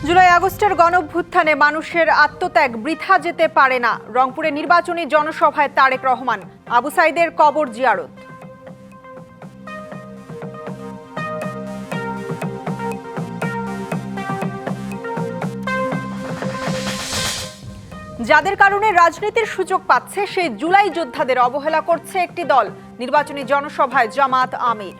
জুলাই আগস্টের গণঅভ্যুত্থানে মানুষের আত্মত্যাগ বৃথা যেতে পারে না। রংপুরে নির্বাচনী জনসভায় তারেক রহমান, আবু সাইদের কবর জিয়ারত। যাদের কারণে রাজনীতির সুযোগ পাচ্ছে সেই জুলাই যোদ্ধাদের অবহেলা করছে একটি দল। নির্বাচনী জনসভায় জামাত আমির।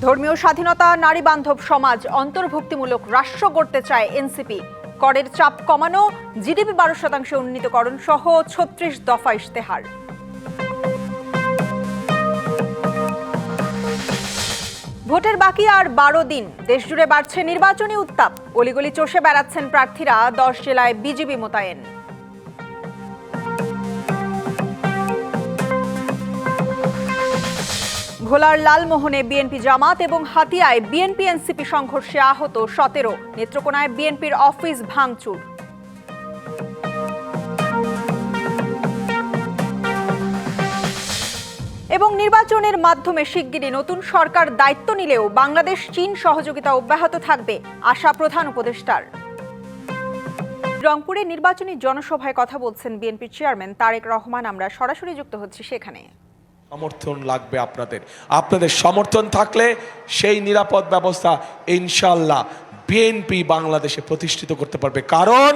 ধর্মীয় স্বাধীনতা, নারী বান্ধব সমাজ, অন্তর্ভুক্তিমূলক রাষ্ট্র গড়তে চায় এনসিপি। করের চাপ কমানো, জিডিপি 12% উন্নীতকরণ সহ 36 দফা ইশতেহার। ভোটের বাকি আর 12 দিন। দেশজুড়ে বাড়ছে নির্বাচনী উত্তাপ। অলিগলি চষে বেড়াচ্ছেন প্রার্থীরা। 10 জেলায় বিজিবি মোতায়েন। ভোলার লালমোহনে বিএনপি জামাত এবং হাতিয়ায় বিএনপি এনসিপি সংঘর্ষে আহত 17। নেত্রকোনায় বিএনপির অফিস ভাঙচুর। এবং নির্বাচনের মাধ্যমে শিগগিরই নতুন সরকার দায়িত্ব নিলেও বাংলাদেশ চীন সহযোগিতা অব্যাহত থাকবে, আশা প্রধান উপদেষ্টার। রংপুরে নির্বাচনী জনসভায় কথা বলছেন বিএনপির চেয়ারম্যান তারেক রহমান। আমরা সরাসরি যুক্ত হচ্ছি সেখানে। সমর্থন লাগবে আপনাদের সমর্থন থাকলে সেই নিরাপদ ব্যবস্থা ইনশাআল্লাহ বিএনপি বাংলাদেশে প্রতিষ্ঠিত করতে পারবে। কারণ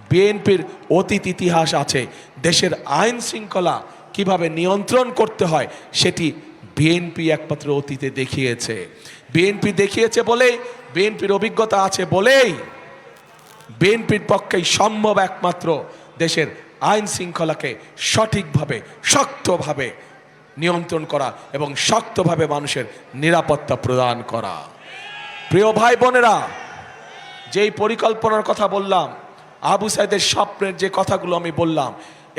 বিএনপির অতীত ইতিহাস আছে। দেশের আইন শৃঙ্খলা কিভাবে নিয়ন্ত্রণ করতে হয় সেটি বিএনপি একমাত্র অতীতে দেখিয়েছে। বিএনপি দেখিয়েছে বলেই, বিএনপির অভিজ্ঞতা আছে বলেই বিএনপির পক্ষেই সম্ভব একমাত্র দেশের আইন শৃঙ্খলাকে সঠিকভাবে, শক্তভাবে নিয়ন্ত্রণ করা এবং শক্তভাবে মানুষের নিরাপত্তা প্রদান করা। প্রিয় ভাই বোনেরা, যেই পরিকল্পনার কথা বললাম, আবু সাইদের স্বপ্নের যে কথাগুলো আমি বললাম,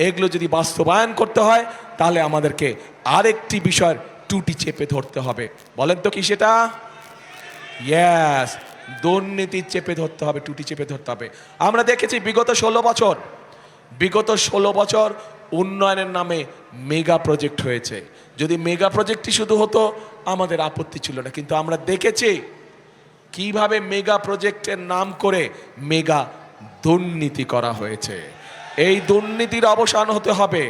এগুলো যদি বাস্তবায়ন করতে হয় তাহলে আমাদেরকে আরেকটি বিষয়ের টুটি চেপে ধরতে হবে। বলেন তো কি সেটা? ইয়েস, দুর্নীতি চেপে ধরতে হবে, টুটি চেপে ধরতে হবে। আমরা দেখেছি বিগত 16 বছর উন্নয়নের নামে মেগা প্রজেক্ট হয়েছে। যদি মেগা প্রজেক্টই শুধু হতো আমাদের আপত্তি ছিল না, কিন্তু আমরা দেখেছি কিভাবে মেগা প্রজেক্টের নাম করে মেগা দুর্নীতি করা হয়েছে। এই দুর্নীতির অবসান হতে হবে।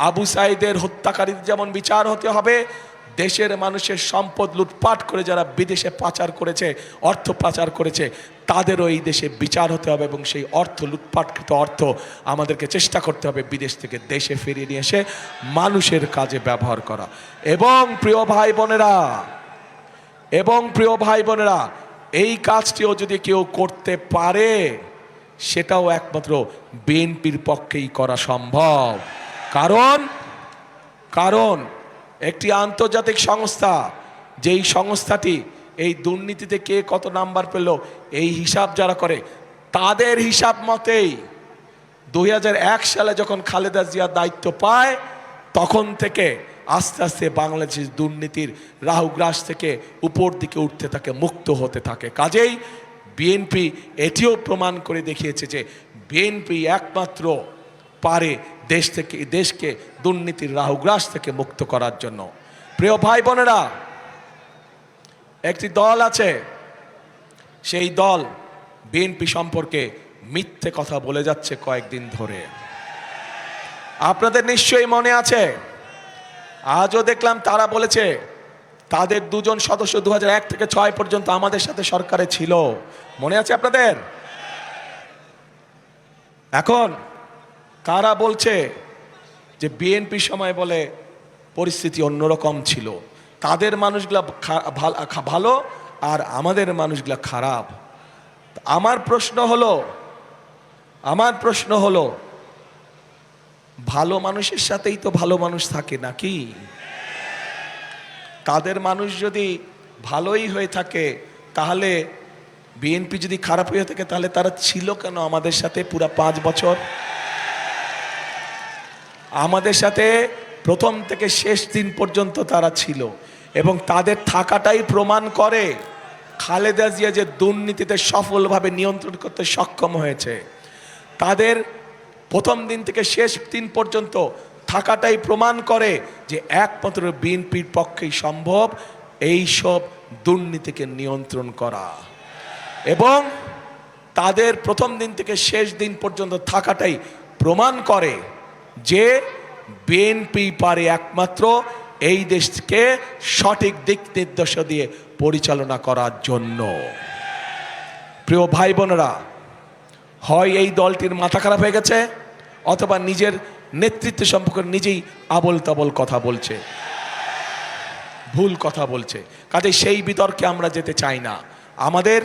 আবু সাইদের হত্যাকারীদের যেমন বিচার হতে হবে, দেশের মানুষের সম্পদ লুটপাট করে যারা বিদেশে পাচার করেছে, অর্থ পাচার করেছে, তাদেরও এই দেশে বিচার হতে হবে এবং সেই অর্থ, লুটপাটকৃত অর্থ আমাদেরকে চেষ্টা করতে হবে বিদেশ থেকে দেশে ফিরিয়ে নিয়ে এসে মানুষের কাজে ব্যবহার করা। এবং প্রিয় ভাই বোনেরা, এই কাজটিও যদি কেউ করতে পারে সেটাও একমাত্র বিএনপির পক্ষেই করা সম্ভব। কারণ একটি আন্তর্জাতিক সংস্থা, যেই সংস্থাটি এই দুর্নীতিতে কে কত নাম্বার পেল এই হিসাব যারা করে, তাদের হিসাব মতেই 2001 সালে যখন খালেদা জিয়া দায়িত্ব পায় তখন থেকে আস্তে আস্তে বাংলাদেশ দুর্নীতির রাহুগ্রাস থেকে উপর দিকে উঠতে থাকে, মুক্ত হতে থাকে। কাজেই বিএনপি এটিও প্রমাণ করে দেখিয়েছে যে বিএনপি একমাত্র পারে দেশকে দুর্নীতির রাহুগ্রাস থেকে মুক্ত করার জন্য। প্রিয় ভাই বোনেরা, একটি দল আছে, সেই দল বিএনপি সম্পর্কে মিথ্যে কথা বলে যাচ্ছে কয়েকদিন ধরে। আপনাদের নিশ্চয়ই মনে আছে, আজও দেখলাম তারা বলেছে তাদের 2 সদস্য 2001 থেকে 2006 পর্যন্ত আমাদের সাথে সরকারে ছিল। মনে আছে আপনাদের? এখন তারা বলছে যে বিএনপি সময় বলে পরিস্থিতি অন্যরকম ছিল, তাদের মানুষগুলা ভালো আর আমাদের মানুষগুলা খারাপ। আমার প্রশ্ন হলো ভালো মানুষের সাথেই তো ভালো মানুষ থাকে নাকি? তাদের মানুষ যদি ভালোই হয়ে থাকে তাহলে বিএনপি যদি খারাপ হয়ে থাকে তাহলে তারা ছিল কেন আমাদের সাথে পুরা 5 বছর? আমাদের সাথে প্রথম থেকে শেষ দিন পর্যন্ত তারা ছিল এবং তাদের থাকাটাই প্রমাণ করে খালেদা জিয়া যে দুর্নীতিতে সফলভাবে নিয়ন্ত্রণ করতে সক্ষম হয়েছে। তাদের প্রথম দিন থেকে শেষ দিন পর্যন্ত থাকাটাই প্রমাণ করে যে একমাত্র বিএনপির পক্ষেই সম্ভব এই সব দুর্নীতিকে নিয়ন্ত্রণ করা এবং তাদের প্রথম দিন থেকে শেষ দিন পর্যন্ত থাকাটাই প্রমাণ করে যে বিএনপি পারে একমাত্র এই দেশকে সঠিক দিক নির্দেশনা দিয়ে পরিচালনা করার জন্য। প্রিয় ভাই বোনেরা, হয় এই দলটির মাথা খারাপ হয়ে গেছে অথবা নিজের নেতৃত্ব সম্পর্কে নিজেই আবল তাবল কথা বলছে, ভুল কথা বলছে। কাজে সেই বিতর্কে আমরা যেতে চাই না। আমাদের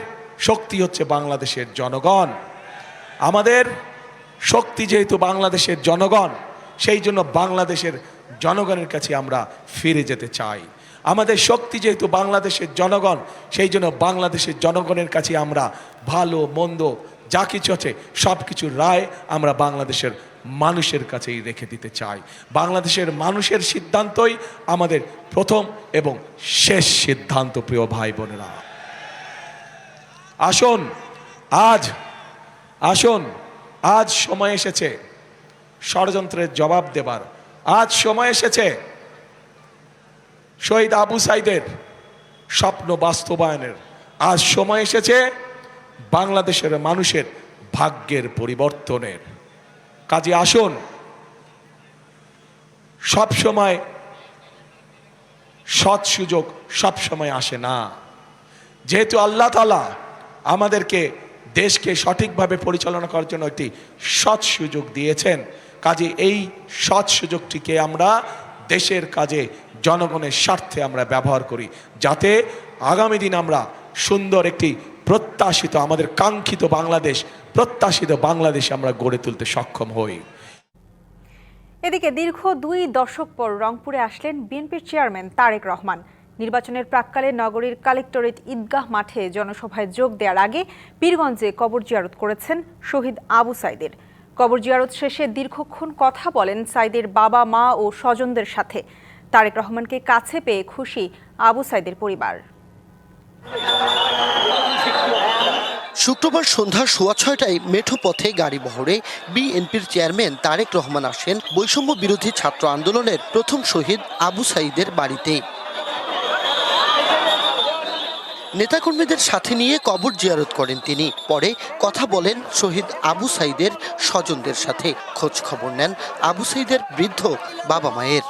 শক্তি হচ্ছে বাংলাদেশের জনগণ। আমাদের শক্তি যেহেতু বাংলাদেশের জনগণ, সেই জন্য বাংলাদেশের জনগণের কাছে আমরা ফিরে যেতে চাই। আমাদের শক্তি যেহেতু বাংলাদেশের জনগণ, সেই জন্য বাংলাদেশের জনগণের কাছে আমরা ভালো মন্দ যা কিছু আছে সব কিছুর রায় আমরা বাংলাদেশের মানুষের কাছেই রেখে দিতে চাই। বাংলাদেশের মানুষের সিদ্ধান্তই আমাদের প্রথম এবং শেষ সিদ্ধান্ত। প্রিয় ভাই বোনেরা, আজ সময় এসেছে ষড়যন্ত্রের জবাব দেবার। আজ সময় এসেছে শহীদ আবু সাইদের স্বপ্ন বাস্তবায়নের। আজ সময় এসেছে বাংলাদেশের মানুষের ভাগ্যের পরিবর্তনের। কাজে আসুন, সব সময় সৎ সুযোগ সব সময় আসে না। যেহেতু আল্লাহ তাআলা আমাদেরকে দেশকে সঠিকভাবে পরিচালনা করার জন্য একটি সৎ সুযোগ দিয়েছেন, কাজে এই সৎ সুযোগটিকে আমরা দেশের কাজে জনগণের স্বার্থে আমরা ব্যবহার করি, যাতে আগামী দিন আমরা সুন্দর একটি প্রত্যাশিত আমাদের কাঙ্ক্ষিত বাংলাদেশ, প্রত্যাশিত বাংলাদেশ আমরা গড়ে তুলতে সক্ষম হই। এদিকে দীর্ঘ 2 দশক পর রংপুরে আসলেন বিএনপির চেয়ারম্যান তারেক রহমান। নির্বাচনের প্রাক্কালে নগরীর কালেক্টরেট ঈদগাহ মাঠে জনসভায় যোগ দেওয়ার আগে পীরগঞ্জে কবর জিয়ারত করেছেন শহীদ আবু সাইদের। কবর জিয়ারত শেষে দীর্ঘক্ষণ কথা বলেন সাইদের বাবা, মা ও স্বজনদের সাথে। তারেক রহমানকে কাছে পেয়ে খুশি আবু সাইদের পরিবার। শুক্রবার সন্ধ্যা 6:15টায় মেঠো পথে গাড়ি বহরে বিএনপির চেয়ারম্যান তারেক রহমান আসেন বৈষম্য বিরোধী ছাত্র আন্দোলনের প্রথম শহীদ আবু সাইদের বাড়িতে। নেতাকর্মীদের সাথে নিয়ে কবর জিয়ারত করেন তিনি। পরে কথা বলেন শহীদ আবু সাইদের স্বজনদের সাথে, খোঁজ খবর নেন আবু সাইদের বৃদ্ধ বাবা মায়ের।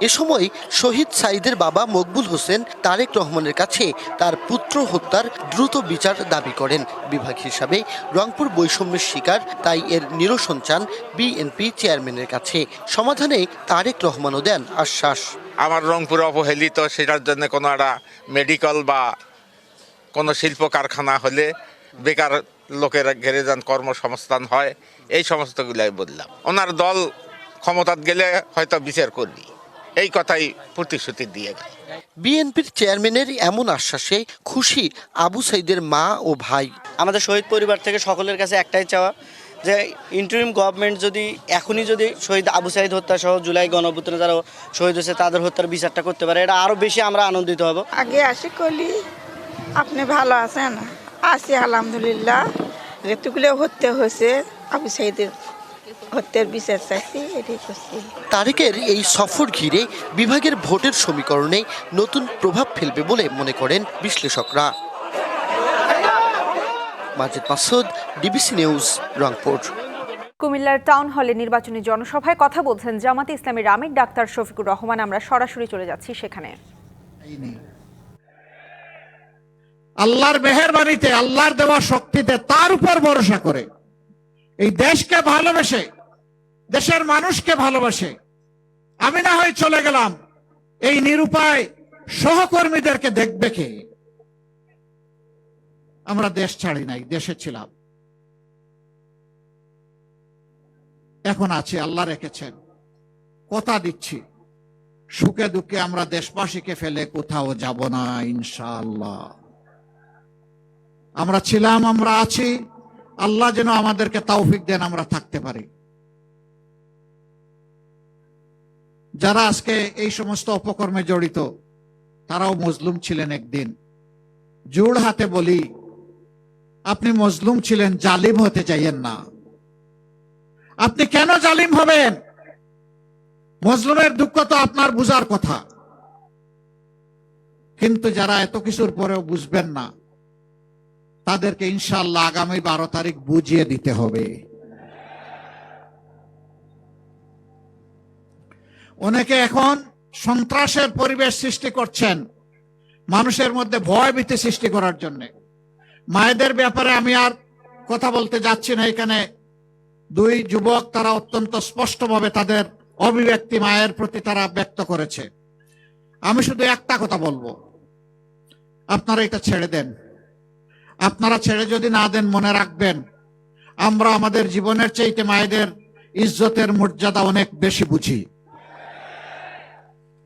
এ সময় শহীদ সাইদের বাবা মকবুল হোসেন তারেক রহমানের কাছে তার পুত্র হত্যার দ্রুত বিচার দাবি করেন। বিভাগ হিসাবে রংপুর বৈষম্যের শিকার, তাই এর নিরসন চান বিএনপি চেয়ারম্যানের কাছে। সমাধানে তারেক রহমানও দেন আশ্বাস। আমার রংপুরে অবহেলিত, সেটার জন্য কোনো একটা মেডিকেল বা কোনো শিল্প কারখানা হলে বেকার লোকের ঘেরে যান, কর্মসংস্থান হয়, এই সমস্তগুলাই বললাম। ওনার দল ক্ষমতাত গেলে হয়তো বিচার করবি, এই কথাই প্রতিশ্রুতি দিয়ে গেল। বিএনপির চেয়ারম্যানের এমন আশ্বাসে খুশি আবু সাইদের মা ও ভাই। আমাদের শহীদ পরিবার থেকে সকলের কাছে একটাই চাওয়া যে ইন্টারিম গভর্নমেন্ট যদি এখনই যদি শহীদ আবু সাইদ হত্যা সহ জুলাই গণঅভ্যুত্থানে যারা শহীদ হয়েছে তাদের হত্যার বিচারটা করতে পারে, এটা আরো বেশি আমরা আনন্দিত হব। আগে আসি কলি আপনি ভালো আছেন? আছি আলহামদুলিল্লাহ। যেটুকুলো হত্যা হয়েছে আবু সাইদের হত্যার বিচার চাইছি, এটাই করছি। তারেকের এই সফর ঘিরে বিভাগের ভোটের সমীকরণে নতুন প্রভাব ফেলবে বলে মনে করেন বিশ্লেষকরা। মাজিদ মাসুদ, ডিবিসি নিউজ, রংপুর। কুমিল্লার টাউন হলে নির্বাচনী জনসভায় কথা বলছেন জামাতে ইসলামীর আমির ডাক্তার শফিকুর রহমান। আমরা সরাসরি চলে যাচ্ছি সেখানে। আল্লাহর মেহেরবানিতে, আল্লাহর দেওয়া শক্তিতে, তার উপর ভরসা করে এই দেশকে ভালোবেসে, দেশের মানুষকে ভালোবাসে আমি না হয় চলে গেলাম, এই নিরুপায় সহকর্মীদেরকে দেখবে কে? আমরা দেশ ছাড়ি নাই, দেশে ছিলাম, এখন আছি, আল্লাহ রেখেছেন। কথা দিচ্ছি, সুখে দুঃখে আমরা দেশবাসীকে ফেলে কোথাও যাব না ইনশাআল্লাহ। আমরা ছিলাম, আমরা আছি, আল্লাহ যেন আমাদেরকে তৌফিক দেন আমরা থাকতে পারি। যারা আজকে এই সমস্ত অপকর্মে জড়িত তারাও মজলুম ছিলেন একদিন। জোড় হাতে বলি, আপনি মজলুম ছিলেন, জালিম হতে চাইয়েন না। আপনি কেন জালিম হবেন? মজলুমের দুঃখ তো আপনার বুঝার কথা, কিন্তু যারা এত কিছুর পরেও বুঝবেন না তাদেরকে ইনশাআল্লাহ আগামী 12 তারিখ বুঝিয়ে দিতে হবে। অনেকে এখন সন্ত্রাসের পরিবেশ সৃষ্টি করছেন মানুষের মধ্যে ভয় ভীতি সৃষ্টি করার জন্য। মায়েদের ব্যাপারে আমি আর কথা বলতে যাচ্ছি না। এখানে দুই যুবক তারা অত্যন্ত স্পষ্টভাবে তাদের অভিব্যক্তি মায়ের প্রতি তারা ব্যক্ত করেছে। আমি শুধু একটা কথা বলবো, আপনারা এটা ছেড়ে দেন। আপনারা ছেড়ে যদি না দেন, মনে রাখবেন আমরা আমাদের জীবনের চাইতে মায়েদের ইজ্জতের মর্যাদা অনেক বেশি বুঝি।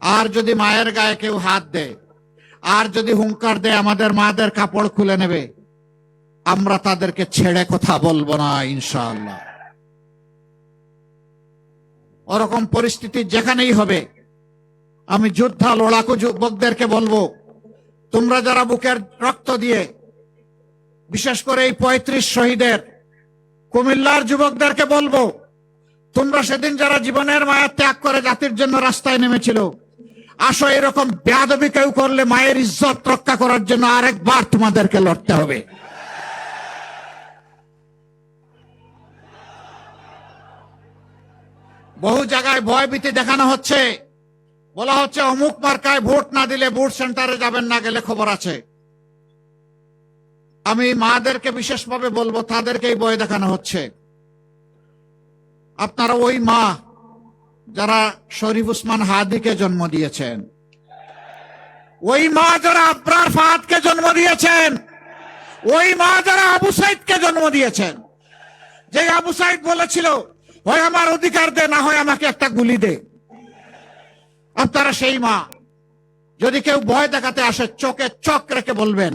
আর যদি মায়ের গায়ে কেউ হাত দেয়, আর যদি হুঙ্কার দেয় আমাদের মাদের কাপড় খুলে নেবে, আমরা তাদেরকে ছেড়ে কথা বলবো না ইনশাআল্লাহ। ওরকম পরিস্থিতি যেখানেই হবে, আমি যোদ্ধা লড়াকু যুবকদেরকে বলবো, তোমরা যারা বুকের রক্ত দিয়ে, বিশেষ করে এই 35 শহীদের কুমিল্লার যুবকদেরকে বলবো, তোমরা সেদিন যারা জীবনের মায়া ত্যাগ করে জাতির জন্য রাস্তায় নেমেছিল, আসো এরকম বেয়াদবি কেউ করলে মায়ের ইজ্জত রক্ষা করার জন্য আরেকবার তোমাদেরকে লড়তে হবে। বহু জায়গায় ভয়ভীতি দেখানো হচ্ছে, বলা হচ্ছে অমুক মার্কায় ভোট না দিলে ভোট সেন্টারে যাবেন না, গেলে খবর আছে। আমি মাদেরকে বিশেষভাবে বলবো, তাদেরকেই ভয় দেখানো হচ্ছে। আপনারা ওই মা যারা শরীফ উসমান হাদিকে জন্ম দিয়েছেন, ওই মা যারা আবরার ফাহাদকে জন্ম দিয়েছেন, ওই মা যারা আবু সাইদকে জন্ম দিয়েছেন, যে আবু সাইদ বলেছিল হয় আমার অধিকার দে, না হয় আমাকে একটা গুলি দে। আপনারা সেই মা। যদি কেউ ভয় দেখাতে আসে, চোখে চোখ রেখে বলবেন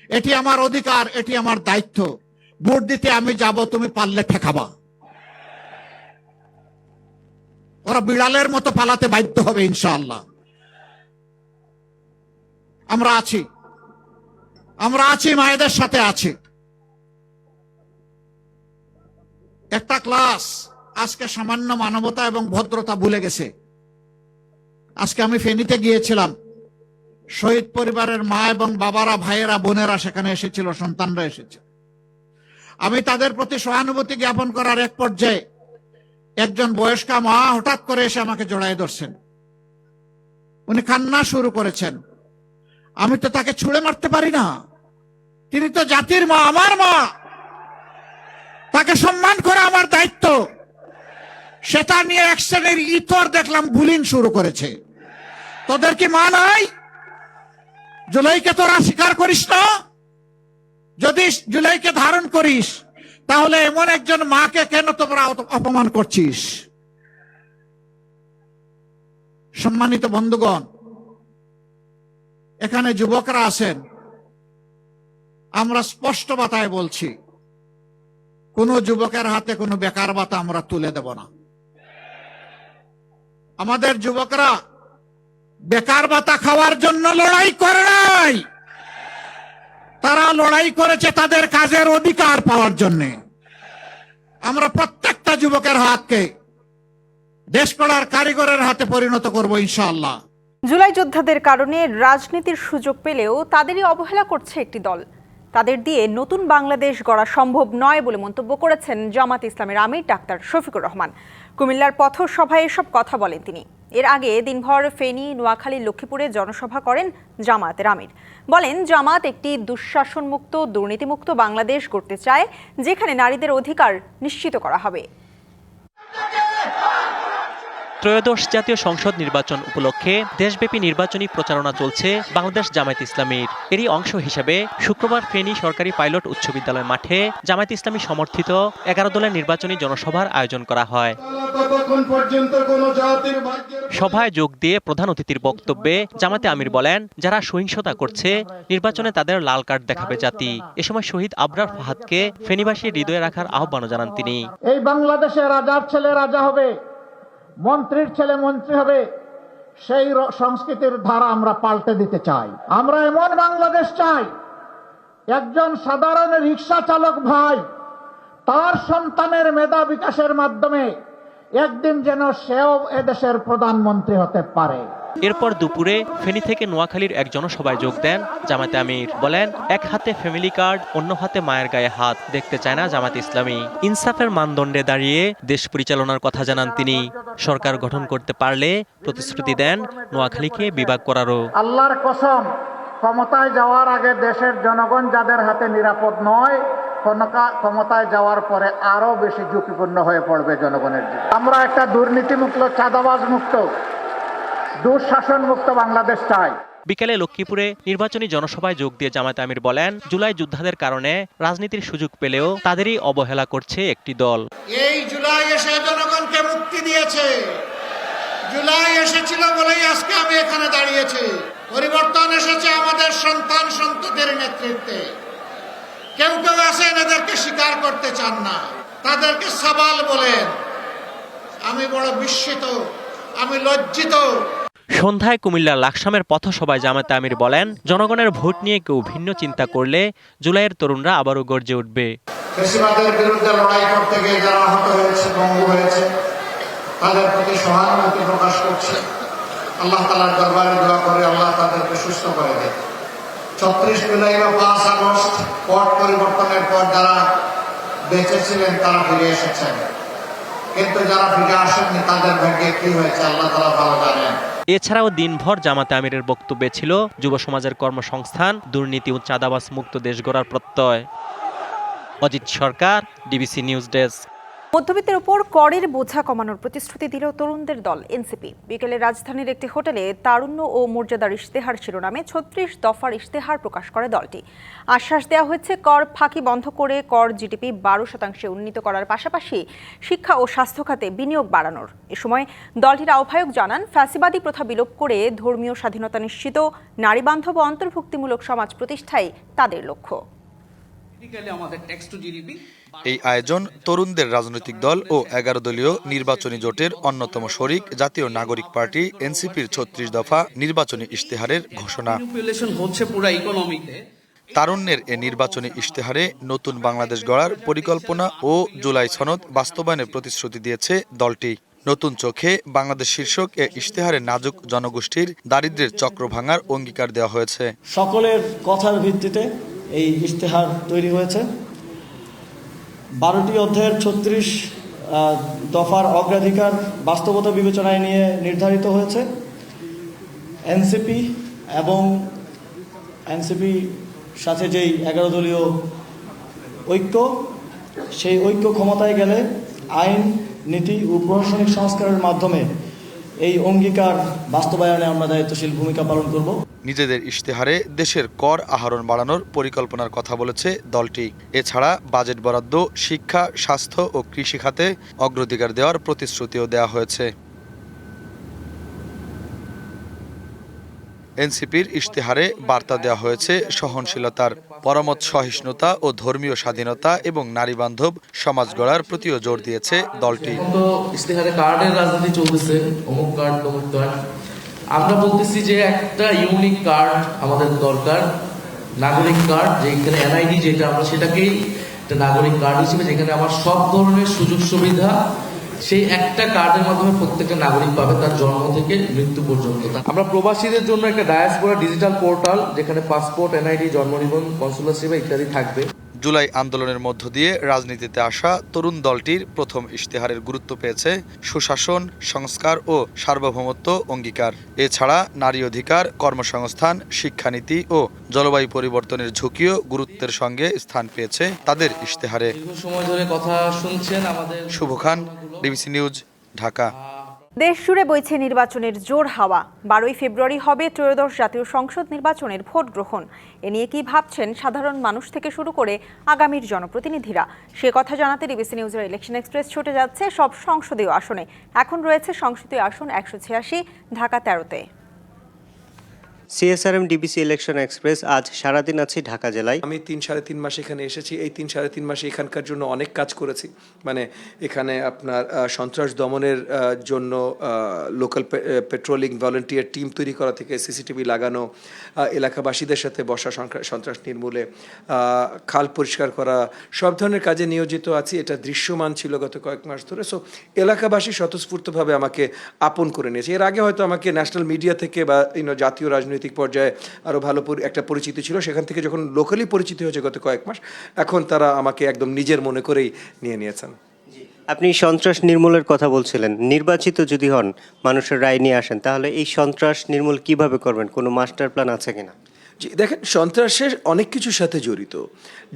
এটি আমার অধিকার, এটি আমার দায়িত্ব, ভোট দিতে আমি যাব, তুমি পারলে ঠেকাবা। ওরা বিড়ালের মতো পালাতে বাধ্য হবে ইনশাআল্লাহ। আমরা আছি, আমরা আছি, মায়েদের সাথে আছি। একটা ক্লাস আজকে সামান্য মানবতা এবং ভদ্রতা ভুলে গেছে। আজকে আমি ফেনীতে গিয়েছিলাম, শহীদ পরিবারের মা এবং বাবারা, ভাইয়েরা, বোনেরা সেখানে এসেছিল, সন্তানরা এসেছে। আমি তাদের প্রতি সহানুভূতি জ্ঞাপন করার এক পর্যায়ে একজন বয়স্কা মা হঠাৎ করে এসে আমাকে জড়ায় ধরছেন। উনি কান্না শুরু করেছেন। আমি তো তাকে ছুঁড়ে মারতে পারি না, তিনি তো জাতির মা, আমার মা, তাকে সম্মান করা আমার দায়িত্ব। সেটা নিয়ে এক শ্রেণীর ইতর দেখলাম বুলিং শুরু করেছে। তোদের কি মা নাই? জুলাইকে তোরা স্বীকার করিস না? যদি জুলাইকে ধারণ করিস, তাহলে এমন একজন মাকে কেন তোমরা অপমান করছিস? সম্মানিত বন্ধুগণ, এখানে যুবকরা আছেন, আমরা স্পষ্ট বাতায় বলছি, কোন যুবকের হাতে কোনো বেকার ভাতা আমরা তুলে দেব না। আমাদের যুবকরা বেকার ভাতা খাওয়ার জন্য লড়াই করে নাই, তারা লড়াই করেছে তাদের কাজের অধিকার পাওয়ার জন্য। আমরা প্রত্যেকটা যুবকের হাতকে দেশ গড়ার কারিগরের হাতে পরিণত করব ইনশাআল্লাহ। জুলাই যোদ্ধাদের কারণে রাজনীতির সুযোগ পেলেও তাদেরই অবহেলা করছে একটি দল। তাদের দিয়ে নতুন বাংলাদেশ গড়া সম্ভব নয় বলে মন্তব্য করেছেন জামাত ইসলামের আমির ডাক্তার শফিকুর রহমান। কুমিল্লার পথসভায় এসব কথা বলেন তিনি। এর আগে দিনভর ফেনী, নোয়াখালী, লক্ষ্মীপুরে জনসভা করেন জামাতের আমির। বলেন, জামাত একটি দুঃশাসনমুক্ত, দুর্নীতিমুক্ত বাংলাদেশ গড়তে চায়, যেখানে নারীদের অধিকার নিশ্চিত করা হবে। ত্রয়োদশ জাতীয় সংসদ নির্বাচন উপলক্ষে দেশব্যাপী নির্বাচনী প্রচারণা চলছে বাংলাদেশ জামায়াত ইসলামীর। এরই অংশ হিসেবে শুক্রবার ফেনী সরকারি পাইলট উচ্চ বিদ্যালয় মাঠে জামায়াত ইসলামী সমর্থিত 11 দলের নির্বাচনী জনসভার আয়োজন করা হয়। সভায় যোগ দিয়ে প্রধান অতিথির বক্তব্যে জামাতে আমির বলেন, যারা সহিংসতা করছে নির্বাচনে তাদের লাল কার্ড দেখাবে জাতি। এ সময় শহীদ আবরার ফাহাদকে ফেনীবাসীর হৃদয়ে রাখার আহ্বানও জানান তিনি। এই বাংলাদেশে রাজার ছেলে রাজা হবে, মন্ত্রীর ছেলে মন্ত্রী হবে, সেই সংস্কৃতির ধারা আমরা পাল্টে দিতে চাই। আমরা এমন বাংলাদেশ চাই, একজন সাধারণ রিক্সা চালক ভাই তার সন্তানের মেধা বিকাশের মাধ্যমে একদিন যেন সেও এদেশের প্রধানমন্ত্রী হতে পারে। এরপর দুপুরে ফেনী থেকে নোয়াখালীর এক জনসভায় যোগ দেন জামায়াতে আমির। বলেন, এক হাতে ফ্যামিলি কার্ড, অন্য হাতে মায়ের গায়ে হাত দেখতে চায় না জামায়াত ইসলামী। ইনসাফের মানদণ্ডে দাঁড়িয়ে দেশ পরিচালনার কথা জানান তিনি। সরকার গঠন করতে পারলে প্রতিশ্রুতি দেন নোয়াখালীকে বিভাগ করারও। আল্লাহর কসম, ক্ষমতায় যাওয়ার আগে দেশের জনগণ যাদের হাতে নিরাপদ নয়, ক্ষমতায় যাওয়ার পরে আরো বেশি ঝুঁকিপূর্ণ হয়ে পড়বে জনগণের জীবন। আমরা একটা দুর্নীতিমুক্ত, চাঁদাবাজ মুক্ত, দুঃশাসন মুক্ত বাংলাদেশ চাই। বিকেলে লক্ষ্মীপুরে নির্বাচনী জনসভায় যোগ দিয়ে জামায়াতে আমির বলেন, জুলাই যোদ্ধাদের কারণে রাজনীতির সুযোগ পেলেও তাদেরই অবহেলা করছে একটি দল। এই জুলাই এসে জনগণকে মুক্তি দিয়েছে। জুলাই এসেছিল বলেই আজকে আমি এখানে দাঁড়িয়েছি। পরিবর্তন এসেছে আমাদের সন্তান সন্ততির নেতৃত্বে। কেউ কেউ আছেন এদেরকে স্বীকার করতে চান না, তাদেরকে সাবাল বলেন। আমি বড় বিস্মিত, আমি লজ্জিত। সন্ধ্যায় কুমিল্লার লাকসামের পথসভায় জামায়াতে আমির বলেন, জনগণের ভোট নিয়ে কেউ ভিন্ন চিন্তা করলে জুলাইয়ের তরুণরা আবারও গর্জে উঠবে। ফ্যাসিবাদের বিরুদ্ধে লড়াই করতে গিয়ে যারা আহত হয়েছে, পঙ্গু হয়েছে, তাদের প্রতি সহানুভূতি প্রকাশ করছে। আল্লাহ তাআলার দরবারে দোয়া করে আল্লাহ তাদেরকে সুস্থ করে দেয়। ৩৬ জুলাই বা ৫ আগস্ট পট পরিবর্তনের পর যারা বেঁচে ছিলেন তারা ফিরে এসেছেন, কিন্তু যারা ফিরে আসেননি তাদের ভাগ্যে কি হয়েছে আল্লাহ তাআলা ভালো জানেন। এছাড়াও দিনভর জামায়াতে আমিরের বক্তব্যে ছিল যুব সমাজের কর্মসংস্থান, দুর্নীতি ও চাঁদাবাজ মুক্ত দেশ গড়ার প্রত্যয়। অজিত সরকার, ডিবিসি নিউজ ডেস্ক। মধ্যবিত্তের উপর করের বোঝা কমানোর প্রতিশ্রুতি দিল তরুণদের দল এনসিপি। বিকেলে রাজধানীর একটি হোটেলে তারুণ্য ও মর্যাদার ইশতেহার শিরোনামে ৩৬ দফার ইশতেহার প্রকাশ করে দলটি। আশ্বাস দেওয়া হয়েছে কর ফাঁকি বন্ধ করে কর জিডিপি ১২% উন্নীত করার পাশাপাশি শিক্ষা ও স্বাস্থ্য খাতে বিনিয়োগ বাড়ানোর। এ সময় দলটির আহ্বায়ক জানান, ফ্যাসিবাদী প্রথা বিলোপ করে ধর্মীয় স্বাধীনতা নিশ্চিত, নারীবান্ধব ও অন্তর্ভুক্তিমূলক সমাজ প্রতিষ্ঠাই তাদের লক্ষ্য। এই আয়োজন তরুণদের রাজনৈতিক দল ও ১১ দলীয় নির্বাচনী জোটের অন্যতম শরিক জাতীয় নাগরিক পার্টি এনসিপির ৩৬ দফা নির্বাচনী ইশতেহারের ঘোষণা। তারুণ্যের এ নির্বাচনী ইশতেহারে নতুন বাংলাদেশ গড়ার পরিকল্পনা ও জুলাই সনদ বাস্তবায়নের প্রতিশ্রুতি দিয়েছে দলটি। নতুন চোখে বাংলাদেশ শীর্ষক এ ইশতেহারে নাজুক জনগোষ্ঠীর দারিদ্র্যের চক্র ভাঙার অঙ্গীকার দেওয়া হয়েছে। সকলের কথার ভিত্তিতে এই ইশতেহার তৈরি হয়েছে। ১২টি অধ্যায়ের ৩৬ দফার অগ্রাধিকার বাস্তবতা বিবেচনায় নিয়ে নির্ধারিত হয়েছে। এনসিপি এবং এনসিপির সাথে যেই ১১ দলীয় ঐক্য, সেই ঐক্য ক্ষমতায় গেলে আইন, নীতি ও প্রশাসনিক সংস্কারের মাধ্যমে এই অঙ্গীকার বাস্তবায়নে আমরা দায়িত্বশীল ভূমিকা পালন করব। নিজেদের ইশতেহারে দেশের কর আহরণ বাড়ানোর পরিকল্পনার কথা বলেছে দলটি। এছাড়া বাজেট বরাদ্দ, শিক্ষা, স্বাস্থ্য ও কৃষি খাতে অগ্রাধিকার দেওয়ার প্রতিশ্রুতিও দেওয়া হয়েছে। এনসিপির ইশতেহারে বার্তা দেওয়া হয়েছে সহনশীলতার, পরমত সহিষ্ণুতা ও ধর্মীয় স্বাধীনতা এবং নারীবান্ধব সমাজ গড়ার প্রতিও জোর দিয়েছে দলটি। ইশতেহারে কার্ডের রাজনীতি চলতেছে, অমুক কার্ড তমুক কার্ড। আমরা বলতেছি যে একটা ইউনিক কার্ড আমাদের দরকার, নাগরিক কার্ড, যেখানে এনআইডি যেটা, আমরা সেটাকেই একটা নাগরিক কার্ড হিসেবে, যেখানে আমার সব ধরনের সুযোগ সুবিধা সেই একটা কার্ডের মাধ্যমে প্রত্যেকটা নাগরিক পাবে তার জন্ম থেকে মৃত্যু পর্যন্ত। আমরা প্রবাসীদের জন্য একটা ডায়াসপোরা ডিজিটাল পোর্টাল, যেখানে পাসপোর্ট, এনআইডি, জন্ম নিবন্ধন, কনসুলার সেবা ইত্যাদি থাকবে। জুলাই আন্দোলনের মধ্য দিয়ে রাজনীতিতে আসা তরুণ দলটির প্রথম ইশতেহারের গুরুত্ব পেয়েছে সুশাসন, সংস্কার ও সার্বভৌমত্ব অঙ্গীকার। এছাড়া নারী অধিকার, কর্মসংস্থান, শিক্ষানীতি ও জলবায়ু পরিবর্তনের ঝুঁকিও গুরুত্বের সঙ্গে স্থান পেয়েছে তাদের ইশতেহারে। সময় ধরে কথা শুনছেন আমাদের। শুভ খান, ডিবিসি নিউজ, ঢাকা। দেশ জুড়ে বইছে নির্বাচনের জোর হাওয়া। 12ই ফেব্রুয়ারি হবে ত্রয়োদশ জাতীয় সংসদ নির্বাচনের ভোট গ্রহণ। এ নিয়ে কি ভাবছেন সাধারণ মানুষ থেকে শুরু করে আগামীর জনপ্রতিনিধিরা? সে কথা জানাতে ডিবিসি নিউজের ইলেকশন এক্সপ্রেস ছুটে যাচ্ছে সব সংসদীয় আসনে। এখন রয়েছে সংসদীয় আসন 186, ঢাকা 13তে। সিএসআরএম ডিবিসি ইলেকশন এক্সপ্রেস আজ সারাদিন আছি ঢাকা জেলায়। আমি 3-3.5 মাস এখানে এসেছি। এই 3-3.5 মাসে এখানকার জন্য অনেক কাজ করেছি। মানে এখানে আপনার সন্ত্রাস দমনের জন্য লোকাল পেট্রোলিং ভলান্টিয়ার টিম তৈরি করা থেকে সিসিটিভি লাগানো, এলাকাবাসীদের সাথে বসা সন্ত্রাস নির্মূলে, খাল পরিষ্কার করা, সব ধরনের কাজে নিয়োজিত আছি। এটা দৃশ্যমান ছিল গত কয়েক মাস ধরে। সো এলাকাবাসী স্বতঃস্ফূর্তভাবে আমাকে আপন করে নিয়েছে। এর আগে হয়তো আমাকে ন্যাশনাল মিডিয়া থেকে বা জাতীয় রাজনৈতিক পর্যায়ে আরও ভালো একটা পরিচিতি ছিল, সেখান থেকে যখন লোকালি পরিচিতি হয়েছে গত কয়েক মাস, এখন তারা আমাকে একদম নিজের মনে করেই নিয়ে নিয়েছেন। আপনি সন্ত্রাস নির্মূলের কথা বলছিলেন, নির্বাচিত যদি হন, মানুষের রায় নিয়ে আসেন, তাহলে এই সন্ত্রাস নির্মূল কিভাবে করবেন? কোনো মাস্টার প্ল্যান আছে কিনা? জি দেখেন, সন্ত্রাসের অনেক কিছুর সাথে জড়িত।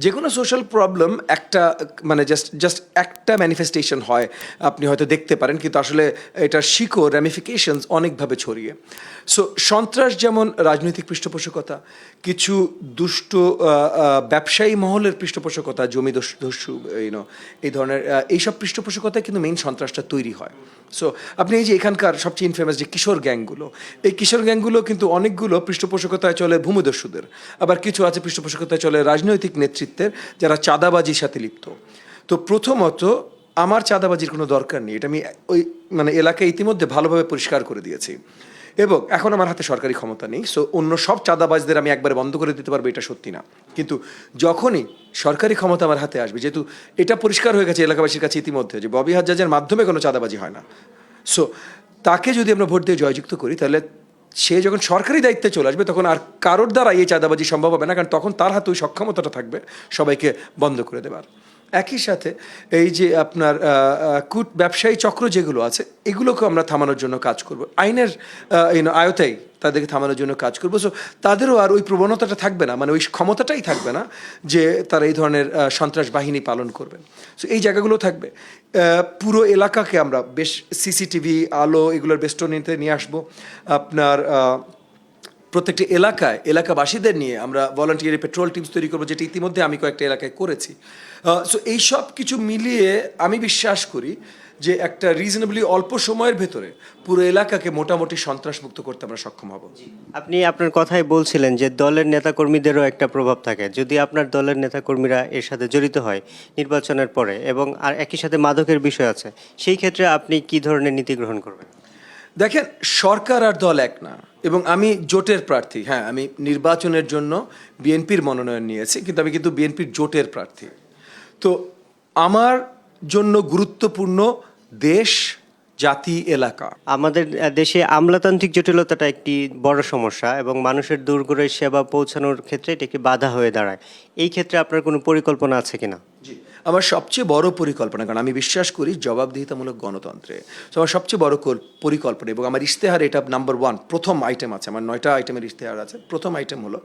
যে কোনো সোশ্যাল প্রবলেম একটা মানে জাস্ট একটা ম্যানিফেস্টেশন হয়, আপনি হয়তো দেখতে পারেন, কিন্তু আসলে এটার শিকড় র্যামিফিকেশনস অনেকভাবে ছড়িয়ে। সো সন্ত্রাস যেমন রাজনৈতিক পৃষ্ঠপোষকতা, কিছু দুষ্ট ব্যবসায়ী মহলের পৃষ্ঠপোষকতা, জমি দস্যু এই ধরনের এইসব পৃষ্ঠপোষকতায় কিন্তু মেইন সন্ত্রাসটা তৈরি হয়। সো আপনি এই যে এখানকার সবচেয়ে ইনফেমাস যে কিশোর গ্যাংগুলো, এই কিশোর গ্যাংগুলো কিন্তু অনেকগুলো পৃষ্ঠপোষকতায় চলে ভূমিদস্যুদের, আবার কিছু আছে পৃষ্ঠপোষকতায় চলে রাজনৈতিক নেতৃত্বের যারা চাঁদাবাজির সাথে লিপ্ত। তো প্রথমত আমার চাঁদাবাজির কোনো দরকার নেই, এটা আমি ওই মানে এলাকায় ইতিমধ্যে ভালোভাবে পরিষ্কার করে দিয়েছি, এবং এখন আমার হাতে সরকারি ক্ষমতা নেই। সো অন্য সব চাঁদাবাজদের আমি একবারে বন্ধ করে দিতে পারবো এটা সত্যি না, কিন্তু যখনই সরকারি ক্ষমতা আমার হাতে আসবে, যেহেতু এটা পরিষ্কার হয়ে গেছে এলাকাবাসীর কাছে ইতিমধ্যে যে ববি হাজ্জাজের মাধ্যমে কোনো চাঁদাবাজি হয় না, সো তাকে যদি আমরা ভোট দিয়ে জয়যুক্ত করি, তাহলে সে যখন সরকারি দায়িত্বে চলে আসবে তখন আর কারোর দ্বারা এই চাঁদাবাজি সম্ভব হবে না, কারণ তখন তার হাতে ওই সক্ষমতাটা থাকবে সবাইকে বন্ধ করে দেবার। একই সাথে এই যে আপনার কূট ব্যবসায়ী চক্র যেগুলো আছে, এগুলোকে আমরা থামানোর জন্য কাজ করব, আইনের আয়তায় তাদেরকে থামানোর জন্য কাজ করবো। সো তাদেরও আর ওই প্রবণতাটা থাকবে না, মানে ওই ক্ষমতাটাই থাকবে না যে তারা এই ধরনের সন্ত্রাস বাহিনী পালন করবেন। সো এই জায়গাগুলো থাকবে। পুরো এলাকাকে আমরা বেশ সিসিটিভি, আলো, এগুলোর বেষ্টনীতে নিয়ে আসবো। আপনার প্রত্যেকটি এলাকাবাসীদের নিয়ে আমরা ভলান্টিয়ারি পেট্রোল টিমস তৈরি করবো, যেটা ইতিমধ্যে আমি কয়েকটা এলাকায় করেছি। সো এই সব কিছু মিলিয়ে আমি বিশ্বাস করি যে একটা রিজনেবলি অল্প সময়ের ভেতরে পুরো এলাকাকে মোটামুটি সন্ত্রাসমুক্ত করতে আমরা সক্ষম হব। আপনি আপনার কথাই বলছিলেন যে দলের নেতাকর্মীদেরও একটা প্রভাব থাকে। যদি আপনার দলের নেতাকর্মীরা এর সাথে জড়িত হয় নির্বাচনের পরে, এবং আর একই সাথে মাদকের বিষয় আছে, সেই ক্ষেত্রে আপনি কি ধরনের নীতি গ্রহণ করবেন? দেখেন, সরকার আর দল এক না, এবং আমি জোটের প্রার্থী। হ্যাঁ, আমি নির্বাচনের জন্য বিএনপির মনোনয়ন নিয়েছি, কিন্তু আমি কিন্তু বিএনপির জোটের প্রার্থী। তো আমার জন্য গুরুত্বপূর্ণ দেশ, জাতি, এলাকা। আমাদের দেশে আমলাতান্ত্রিক জটিলতাটা একটি বড় সমস্যা, এবং মানুষের দূরগড়ের সেবা পৌঁছানোর ক্ষেত্রে এটি একটি বাধা হয়ে দাঁড়ায়। এই ক্ষেত্রে আপনার কোনো পরিকল্পনা আছে কিনা? জি, আমার সবচেয়ে বড় পরিকল্পনা, কারণ আমি বিশ্বাস করি জবাবদিহিতামূলক গণতন্ত্রে, তো আমার সবচেয়ে বড় পরিকল্পনা, এবং আমার ইশতেহার এটা নাম্বার 1 প্রথম আইটেম আছে, আমার 9টা আইটেমের ইশতেহার আছে। প্রথম আইটেম হলো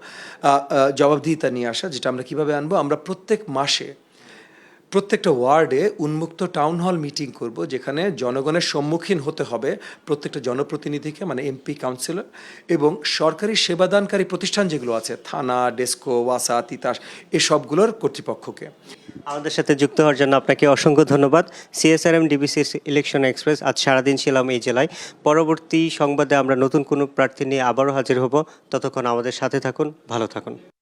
জবাবদিহিতা নিয়ে আসা, যেটা আমরা কিভাবে আনবো। আমরা প্রত্যেক মাসে প্রত্যেকটা ওয়ার্ডে উন্মুক্ত টাউন হল মিটিং করব, যেখানে জনগণের সম্মুখীন হতে হবে প্রত্যেকটা জনপ্রতিনিধিকে, মানে এমপি, কাউন্সিলর, এবং সরকারি সেবাদানকারী প্রতিষ্ঠান যেগুলো আছে, থানা, ডেস্কো, ওয়াসা, তিতাস, এসবগুলোর কর্তৃপক্ষকে। আমাদের সাথে যুক্ত হওয়ার জন্য আপনাকে অসংখ্য ধন্যবাদ। সিএসআরএম ডিবিসি ইলেকশন এক্সপ্রেস আজ সারাদিন ছিলাম এই জেলায়। পরবর্তী সংবাদে আমরা নতুন কোনো প্রার্থী নিয়ে আবারও হাজির হব। ততক্ষণ আমাদের সাথে থাকুন, ভালো থাকুন।